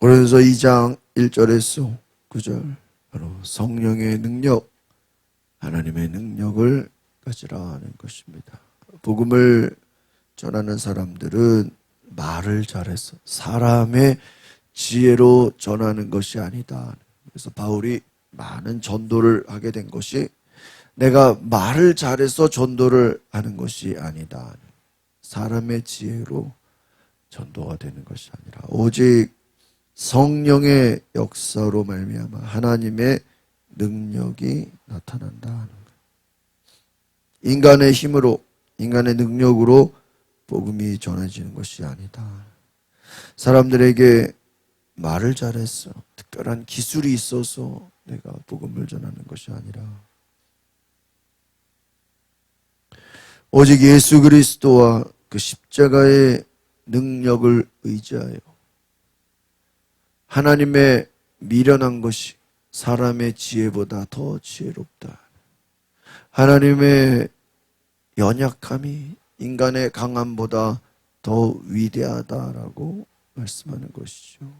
고린도서 2장 1절에서 9절, 바로 성령의 능력, 하나님의 능력을 가지라 하는 것입니다. 복음을 전하는 사람들은 말을 잘해서 사람의 지혜로 전하는 것이 아니다. 그래서 바울이 많은 전도를 하게 된 것이 내가 말을 잘해서 전도를 하는 것이 아니다. 사람의 지혜로 전도가 되는 것이 아니라 오직 성령의 역사로 말미암아 하나님의 능력이 나타난다 하는 거예요. 인간의 힘으로, 인간의 능력으로 복음이 전해지는 것이 아니다. 사람들에게 말을 잘해서 특별한 기술이 있어서 내가 복음을 전하는 것이 아니라 오직 예수 그리스도와 그 십자가의 능력을 의지하여 하나님의 미련한 것이 사람의 지혜보다 더 지혜롭다. 하나님의 연약함이 인간의 강함보다 더 위대하다라고 말씀하는 것이죠.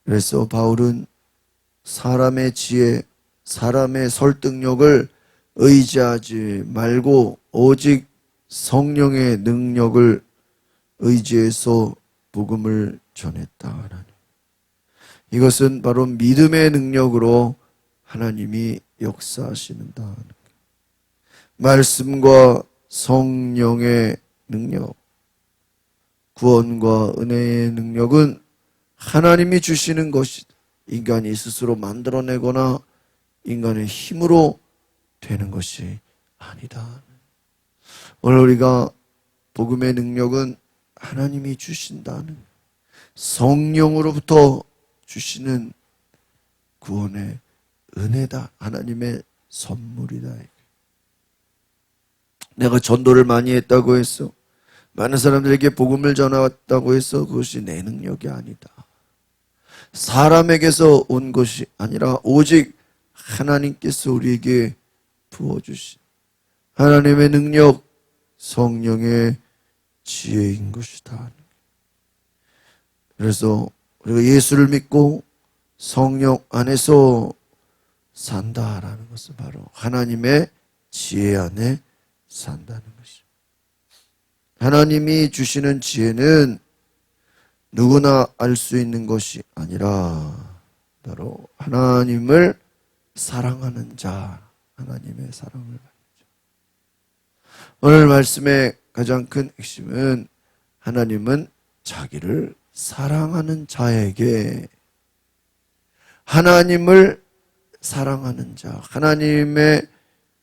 그래서 바울은 사람의 지혜, 사람의 설득력을 의지하지 말고 오직 성령의 능력을 의지해서 복음을 전했다. 하나님. 이것은 바로 믿음의 능력으로 하나님이 역사하시는다 하는 거예요. 말씀과 성령의 능력, 구원과 은혜의 능력은 하나님이 주시는 것이다. 인간이 스스로 만들어내거나 인간의 힘으로 되는 것이 아니다. 오늘 우리가 복음의 능력은 하나님이 주신다는, 성령으로부터 주시는 구원의 은혜다. 하나님의 선물이다. 내가 전도를 많이 했다고 해서, 많은 사람들에게 복음을 전해왔다고 해서 그것이 내 능력이 아니다. 사람에게서 온 것이 아니라 오직 하나님께서 우리에게 부어주신 하나님의 능력, 성령의 지혜인 것이다. 그래서 우리가 예수를 믿고 성령 안에서 산다라는 것은 바로 하나님의 지혜 안에 산다는 것이죠. 하나님이 주시는 지혜는 누구나 알 수 있는 것이 아니라 바로 하나님을 사랑하는 자, 하나님의 사랑을 받는 자. 오늘 말씀의 가장 큰 핵심은 하나님은 자기를 사랑하는 자에게, 하나님을 사랑하는 자, 하나님의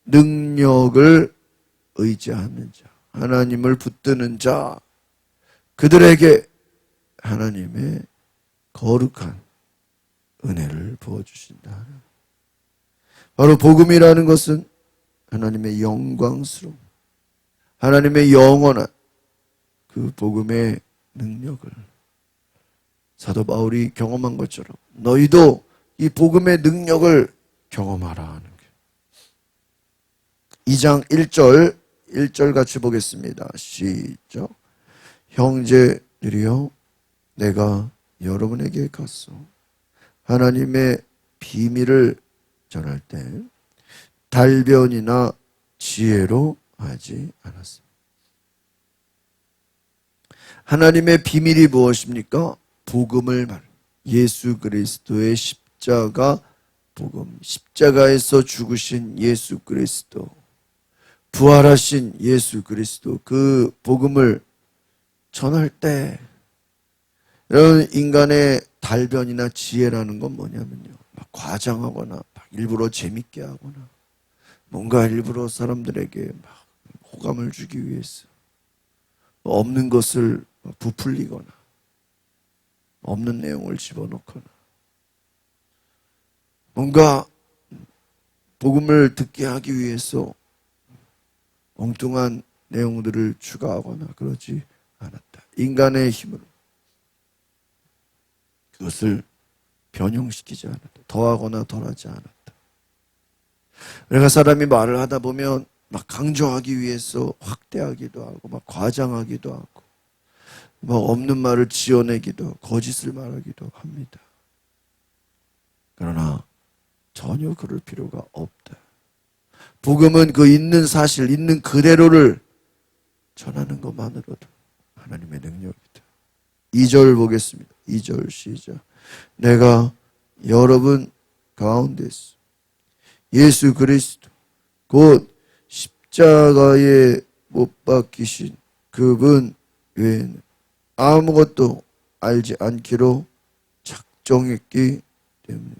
능력을 의지하는 자, 하나님을 붙드는 자, 그들에게 하나님의 거룩한 은혜를 부어주신다. 바로 복음이라는 것은 하나님의 영광스러움, 하나님의 영원한 그 복음의 능력을 사도 바울이 경험한 것처럼 너희도 이 복음의 능력을 경험하라 하는 거예요. 2장 1절 같이 보겠습니다. 시작. 형제들이여, 내가 여러분에게 가서 하나님의 비밀을 전할 때 달변이나 지혜로 하지 않았습니다. 하나님의 비밀이 무엇입니까? 복음을 말, 예수 그리스도의 십자가 복음, 십자가에서 죽으신 예수 그리스도, 부활하신 예수 그리스도, 그 복음을 전할 때, 여러분, 인간의 달변이나 지혜라는 건 뭐냐면요, 막 과장하거나 막 일부러 재밌게 하거나 뭔가 일부러 사람들에게 막 호감을 주기 위해서 없는 것을 부풀리거나 없는 내용을 집어넣거나 뭔가 복음을 듣게 하기 위해서 엉뚱한 내용들을 추가하거나 그러지 않았다. 인간의 힘으로 그것을 변형시키지 않았다. 더하거나 덜하지 않았다. 그러니까 사람이 말을 하다 보면 막 강조하기 위해서 확대하기도 하고 막 과장하기도 하고 없는 말을 지어내기도 거짓을 말하기도 합니다. 그러나 전혀 그럴 필요가 없다. 복음은 그 있는 사실, 있는 그대로를 전하는 것만으로도 하나님의 능력이다. 2절 보겠습니다. 2절 시작. 내가 여러분 가운데서 예수 그리스도 곧 십자가에 못 박히신 그분 외에는 아무것도 알지 않기로 작정했기 때문에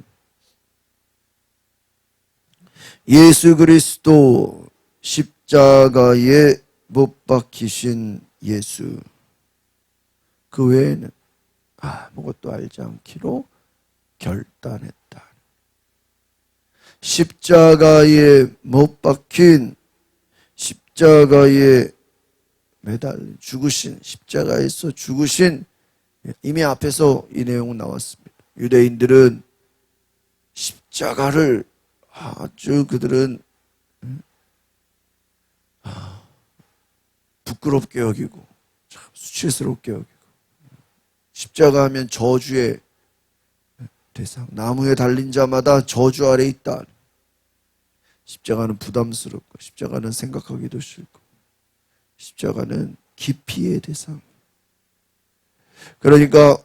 예수 그리스도 십자가에 못 박히신 예수 그 외에는 아무것도 알지 않기로 결단했다. 십자가에 못 박힌 십자가에 매달린 죽으신 십자가에서 죽으신 이미 앞에서 이 내용은 나왔습니다. 유대인들은 십자가를 아주 그들은 부끄럽게 여기고 참 수치스럽게 여기고 십자가 하면 저주의 대상, 나무에 달린 자마다 저주 아래 있다. 십자가는 부담스럽고 십자가는 생각하기도 싫고 십자가는 기피의 대상. 그러니까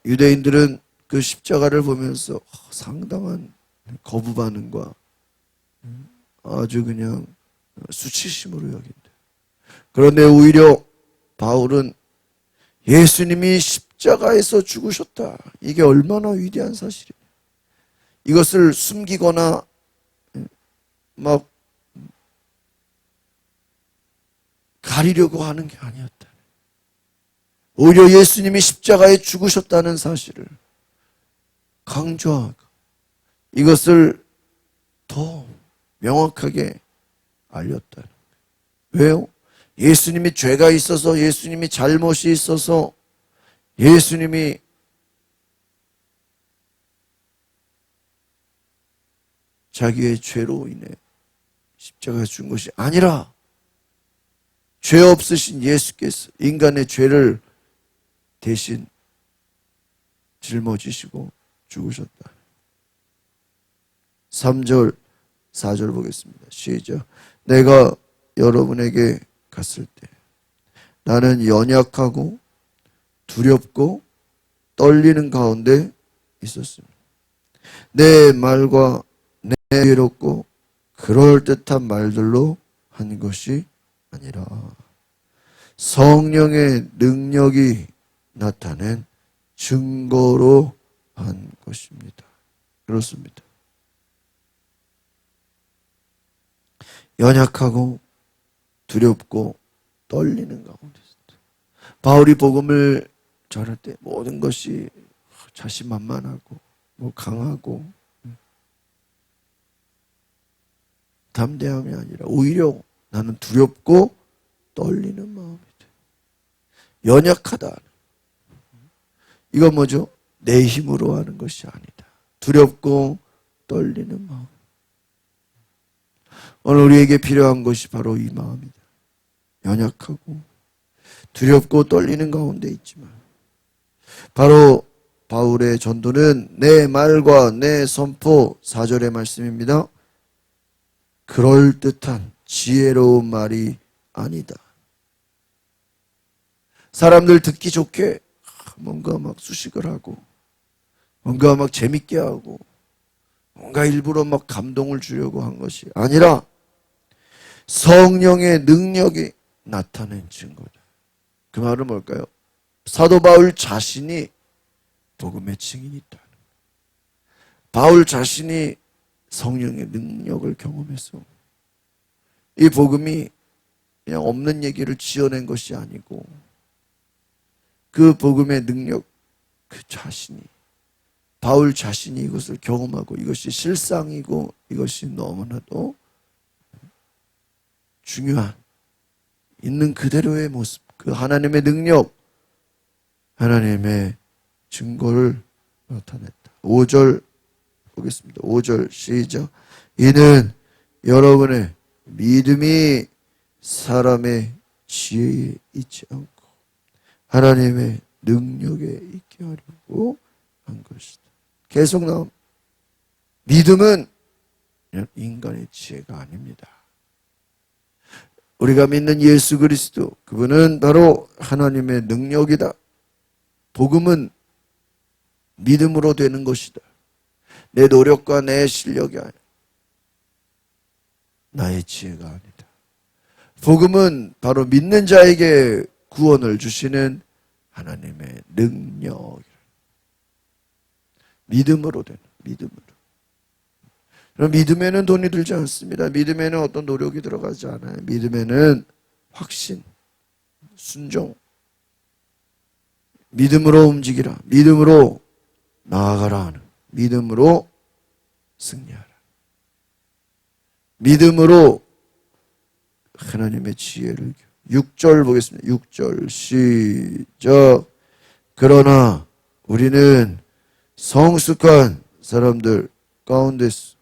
유대인들은 그 십자가를 보면서 상당한 거부 반응과 아주 그냥 수치심으로 여긴다. 그런데 오히려 바울은 예수님이 십자가에서 죽으셨다. 이게 얼마나 위대한 사실이에요. 이것을 숨기거나 막 가리려고 하는 게 아니었다. 오히려 예수님이 십자가에 죽으셨다는 사실을 강조하고 이것을 더 명확하게 알렸다. 왜요? 예수님이 죄가 있어서, 예수님이 잘못이 있어서, 예수님이 자기의 죄로 인해 십자가에 죽은 것이 아니라 죄 없으신 예수께서 인간의 죄를 대신 짊어지시고 죽으셨다. 3절, 4절 보겠습니다. 시작. 내가 여러분에게 갔을 때 나는 연약하고 두렵고 떨리는 가운데 있었습니다. 내 말과 내 외롭고 그럴듯한 말들로 한 것이 아니라 성령의 능력이 나타낸 증거로 한 것입니다. 그렇습니다. 연약하고 두렵고 떨리는 가운데 있습니다. 바울이 복음을 전할 때 모든 것이 자신만만하고 강하고 담대함이 아니라 오히려 나는 두렵고 떨리는 마음이다. 연약하다. 이건 뭐죠? 내 힘으로 하는 것이 아니다. 두렵고 떨리는 마음. 오늘 우리에게 필요한 것이 바로 이 마음이다. 연약하고 두렵고 떨리는 가운데 있지만 바로 바울의 전도는 내 말과 내 선포 4절의 말씀입니다. 그럴듯한 지혜로운 말이 아니다. 사람들 듣기 좋게 뭔가 막 수식을 하고 뭔가 막 재밌게 하고 뭔가 일부러 막 감동을 주려고 한 것이 아니라 성령의 능력이 나타낸 증거다. 그 말은 뭘까요? 사도 바울 자신이 복음의 증인이 있다. 바울 자신이 성령의 능력을 경험해서 이 복음이 그냥 없는 얘기를 지어낸 것이 아니고 그 복음의 능력, 그 자신이 바울 자신이 이것을 경험하고 이것이 실상이고 이것이 너무나도 중요한 있는 그대로의 모습, 그 하나님의 능력, 하나님의 증거를 나타냈다. 5절 보겠습니다. 5절 시작. 이는 여러분의 믿음이 사람의 지혜에 있지 않고 하나님의 능력에 있게 하려고 한 것이다. 계속 나옵니다. 믿음은 인간의 지혜가 아닙니다. 우리가 믿는 예수 그리스도, 그분은 바로 하나님의 능력이다. 복음은 믿음으로 되는 것이다. 내 노력과 내 실력이 아니라 나의 지혜가 아니다. 복음은 바로 믿는 자에게 구원을 주시는 하나님의 능력이라. 믿음으로 되는, 믿음으로. 믿음에는 돈이 들지 않습니다. 믿음에는 어떤 노력이 들어가지 않아요. 믿음에는 확신, 순종, 믿음으로 움직이라, 믿음으로 나아가라 하는, 믿음으로 승리하라. 믿음으로 하나님의 지혜를. 6절 보겠습니다. 6절 시작. 그러나 우리는 성숙한 사람들 가운데서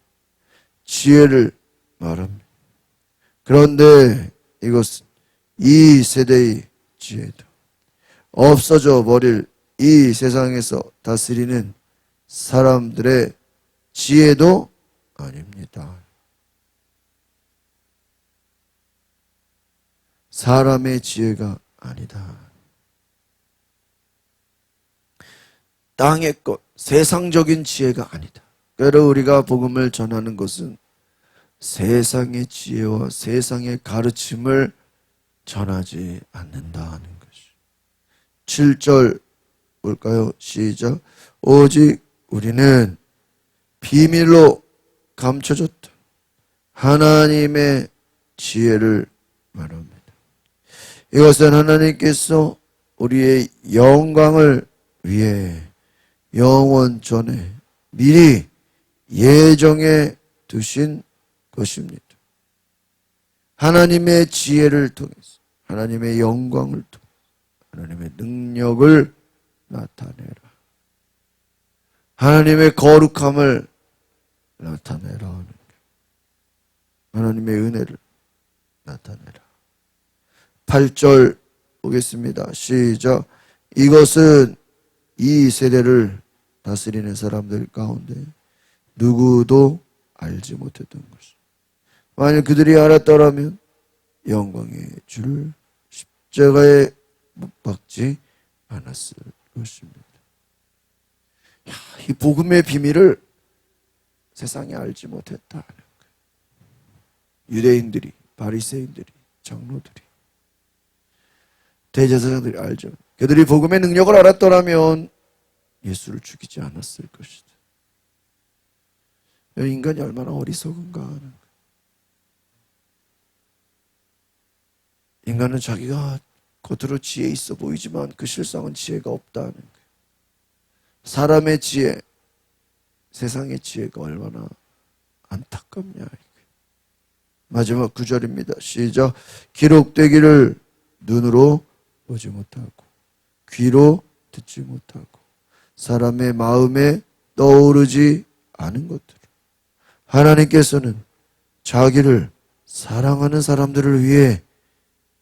지혜를 말합니다. 그런데 이것은 이 세대의 지혜도, 없어져 버릴 이 세상에서 다스리는 사람들의 지혜도 아닙니다. 사람의 지혜가 아니다. 땅의 것, 세상적인 지혜가 아니다. 그래서 우리가 복음을 전하는 것은 세상의 지혜와 세상의 가르침을 전하지 않는다는 것이. 7절 볼까요? 시작. 오직 우리는 비밀로 감춰졌다 하나님의 지혜를 말합니다. 이것은 하나님께서 우리의 영광을 위해 영원 전에 미리 예정해 두신 것입니다. 하나님의 지혜를 통해서, 하나님의 영광을 통해서 하나님의 능력을 나타내라. 하나님의 거룩함을 나타내라 하는 것. 하나님의 은혜를 나타내라. 8절 보겠습니다. 시작. 이것은 이 세대를 다스리는 사람들 가운데 누구도 알지 못했던 것이다. 만약 그들이 알았더라면 영광의 주를 십자가에 못 박지 않았을 것입니다. 이 복음의 비밀을 세상에 알지 못했다는 거예요. 유대인들이, 바리새인들이, 장로들이, 대제사장들이 알죠. 그들이 복음의 능력을 알았더라면 예수를 죽이지 않았을 것이다. 인간이 얼마나 어리석은가 하는 거예요. 인간은 자기가 겉으로 지혜 있어 보이지만 그 실상은 지혜가 없다는 거예요. 사람의 지혜, 세상의 지혜가 얼마나 안타깝냐. 마지막 9절입니다. 시작. 기록되기를 눈으로 보지 못하고 귀로 듣지 못하고 사람의 마음에 떠오르지 않은 것들, 하나님께서는 자기를 사랑하는 사람들을 위해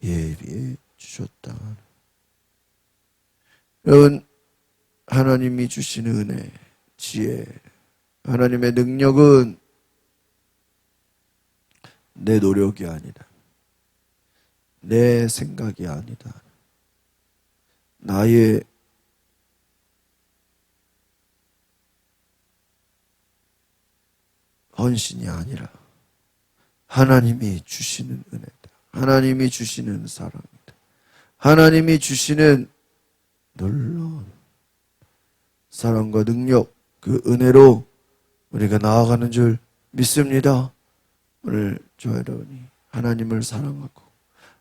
예비해 주셨다. 여러분, 하나님이 주시는 은혜, 지혜, 하나님의 능력은 내 노력이 아니다. 내 생각이 아니다. 나의 헌신이 아니라 하나님이 주시는 은혜다. 하나님이 주시는 사랑이다. 하나님이 주시는 놀라운 사랑과 능력, 그 은혜로 우리가 나아가는 줄 믿습니다. 오늘 저 여러분이 하나님을 사랑하고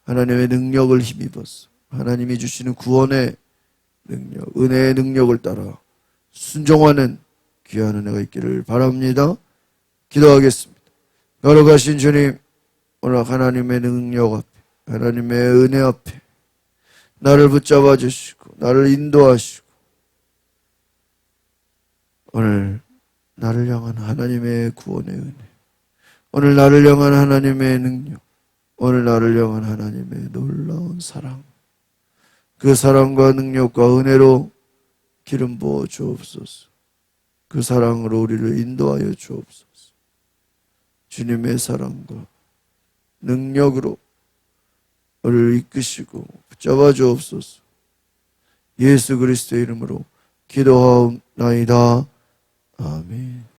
하나님의 능력을 힘입어서 하나님이 주시는 구원의 능력, 은혜의 능력을 따라 순종하는 귀한 은혜가 있기를 바랍니다. 기도하겠습니다. 걸어가신 주님, 오늘 하나님의 능력 앞에, 하나님의 은혜 앞에 나를 붙잡아 주시고 나를 인도하시고 오늘 나를 향한 하나님의 구원의 은혜, 오늘 나를 향한 하나님의 능력, 오늘 나를 향한 하나님의 놀라운 사랑, 그 사랑과 능력과 은혜로 기름 부어 주옵소서. 그 사랑으로 우리를 인도하여 주옵소서. 주님의 사랑과 능력으로 우리를 이끄시고 붙잡아 주옵소서. 예수 그리스도의 이름으로 기도하옵나이다. 아멘.